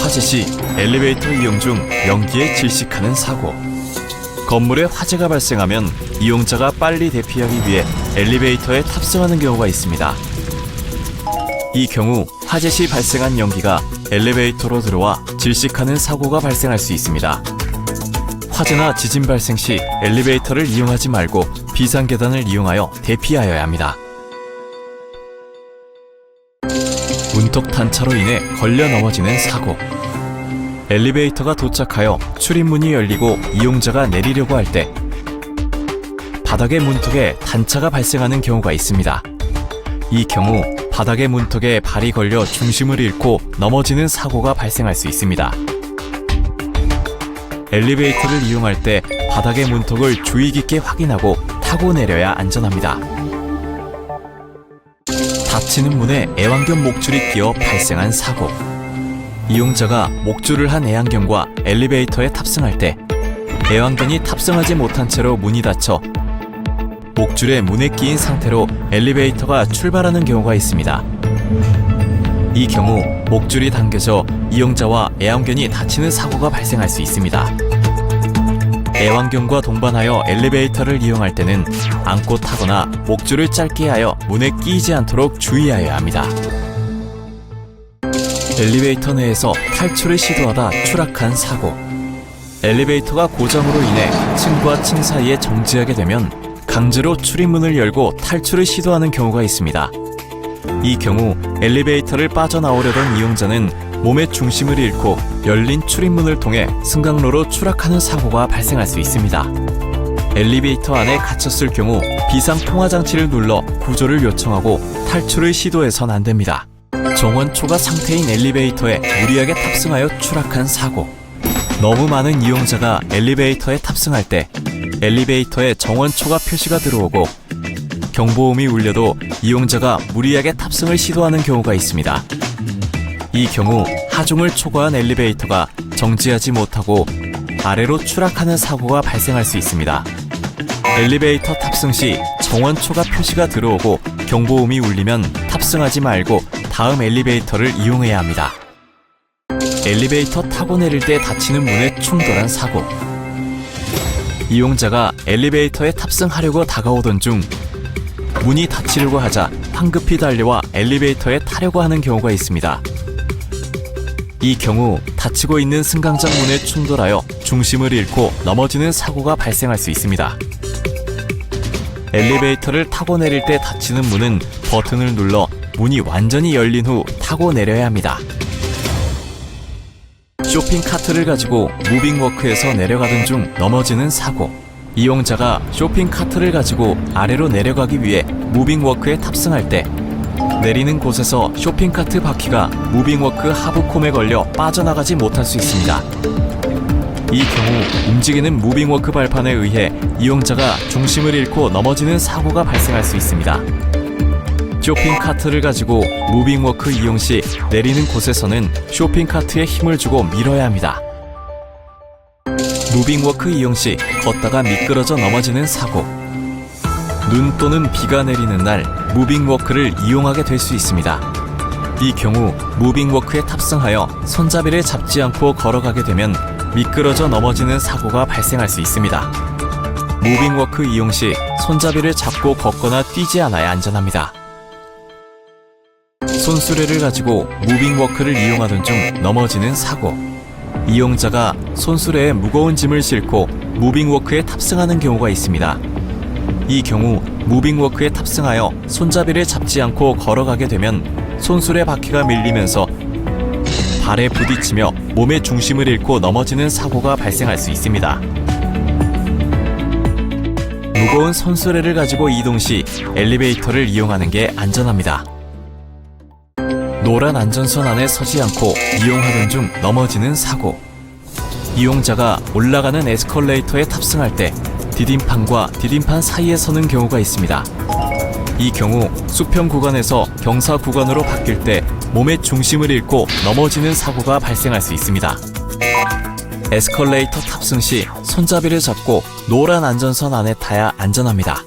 화재 시 엘리베이터 이용 중 연기에 질식하는 사고. 건물에 화재가 발생하면 이용자가 빨리 대피하기 위해 엘리베이터에 탑승하는 경우가 있습니다. 이 경우 화재 시 발생한 연기가 엘리베이터로 들어와 질식하는 사고가 발생할 수 있습니다. 화재나 지진 발생 시 엘리베이터를 이용하지 말고 비상계단을 이용하여 대피하여야 합니다. 문턱 단차로 인해 걸려 넘어지는 사고. 엘리베이터가 도착하여 출입문이 열리고 이용자가 내리려고 할 때 바닥의 문턱에 단차가 발생하는 경우가 있습니다. 이 경우 바닥의 문턱에 발이 걸려 중심을 잃고 넘어지는 사고가 발생할 수 있습니다. 엘리베이터를 이용할 때 바닥의 문턱을 주의 깊게 확인하고 타고 내려야 안전합니다. 닫히는 문에 애완견 목줄이 끼어 발생한 사고. 이용자가 목줄을 한 애완견과 엘리베이터에 탑승할 때 애완견이 탑승하지 못한 채로 문이 닫혀 목줄에 문에 끼인 상태로 엘리베이터가 출발하는 경우가 있습니다. 이 경우 목줄이 당겨져 이용자와 애완견이 다치는 사고가 발생할 수 있습니다. 애완견과 동반하여 엘리베이터를 이용할 때는 안고 타거나 목줄을 짧게 하여 문에 끼이지 않도록 주의하여야 합니다. 엘리베이터 내에서 탈출을 시도하다 추락한 사고. 엘리베이터가 고장으로 인해 층과 층 사이에 정지하게 되면 강제로 출입문을 열고 탈출을 시도하는 경우가 있습니다. 이 경우 엘리베이터를 빠져나오려던 이용자는 몸의 중심을 잃고 열린 출입문을 통해 승강로로 추락하는 사고가 발생할 수 있습니다. 엘리베이터 안에 갇혔을 경우 비상통화장치를 눌러 구조를 요청하고 탈출을 시도해선 안 됩니다. 정원초가 상태인 엘리베이터에 무리하게 탑승하여 추락한 사고. 너무 많은 이용자가 엘리베이터에 탑승할 때 엘리베이터에 정원초가 표시가 들어오고 경보음이 울려도 이용자가 무리하게 탑승을 시도하는 경우가 있습니다. 이 경우 하중을 초과한 엘리베이터가 정지하지 못하고 아래로 추락하는 사고가 발생할 수 있습니다. 엘리베이터 탑승 시 정원초가 표시가 들어오고 경보음이 울리면 탑승하지 말고 다음 엘리베이터를 이용해야 합니다. 엘리베이터 타고 내릴 때 닫히는 문에 충돌한 사고. 이용자가 엘리베이터에 탑승하려고 다가오던 중 문이 닫히려고 하자 황급히 달려와 엘리베이터에 타려고 하는 경우가 있습니다. 이 경우 닫히고 있는 승강장 문에 충돌하여 중심을 잃고 넘어지는 사고가 발생할 수 있습니다. 엘리베이터를 타고 내릴 때 닫히는 문은 버튼을 눌러 문이 완전히 열린 후 타고 내려야 합니다. 쇼핑카트를 가지고 무빙워크에서 내려가던 중 넘어지는 사고. 이용자가 쇼핑카트를 가지고 아래로 내려가기 위해 무빙워크에 탑승할 때 내리는 곳에서 쇼핑카트 바퀴가 무빙워크 하부콤에 걸려 빠져나가지 못할 수 있습니다. 이 경우 움직이는 무빙워크 발판에 의해 이용자가 중심을 잃고 넘어지는 사고가 발생할 수 있습니다. 쇼핑카트를 가지고 무빙워크 이용 시 내리는 곳에서는 쇼핑카트에 힘을 주고 밀어야 합니다. 무빙워크 이용 시 걷다가 미끄러져 넘어지는 사고. 눈 또는 비가 내리는 날 무빙워크를 이용하게 될 수 있습니다. 이 경우 무빙워크에 탑승하여 손잡이를 잡지 않고 걸어가게 되면 미끄러져 넘어지는 사고가 발생할 수 있습니다. 무빙워크 이용 시 손잡이를 잡고 걷거나 뛰지 않아야 안전합니다. 손수레를 가지고 무빙워크를 이용하던 중 넘어지는 사고. 이용자가 손수레에 무거운 짐을 싣고 무빙워크에 탑승하는 경우가 있습니다. 이 경우 무빙워크에 탑승하여 손잡이를 잡지 않고 걸어가게 되면 손수레 바퀴가 밀리면서 발에 부딪히며 몸의 중심을 잃고 넘어지는 사고가 발생할 수 있습니다. 무거운 손수레를 가지고 이동 시 엘리베이터를 이용하는 게 안전합니다. 노란 안전선 안에 서지 않고 이용하던 중 넘어지는 사고. 이용자가 올라가는 에스컬레이터에 탑승할 때 디딤판과 디딤판 사이에 서는 경우가 있습니다. 이 경우 수평 구간에서 경사 구간으로 바뀔 때 몸의 중심을 잃고 넘어지는 사고가 발생할 수 있습니다. 에스컬레이터 탑승 시 손잡이를 잡고 노란 안전선 안에 타야 안전합니다.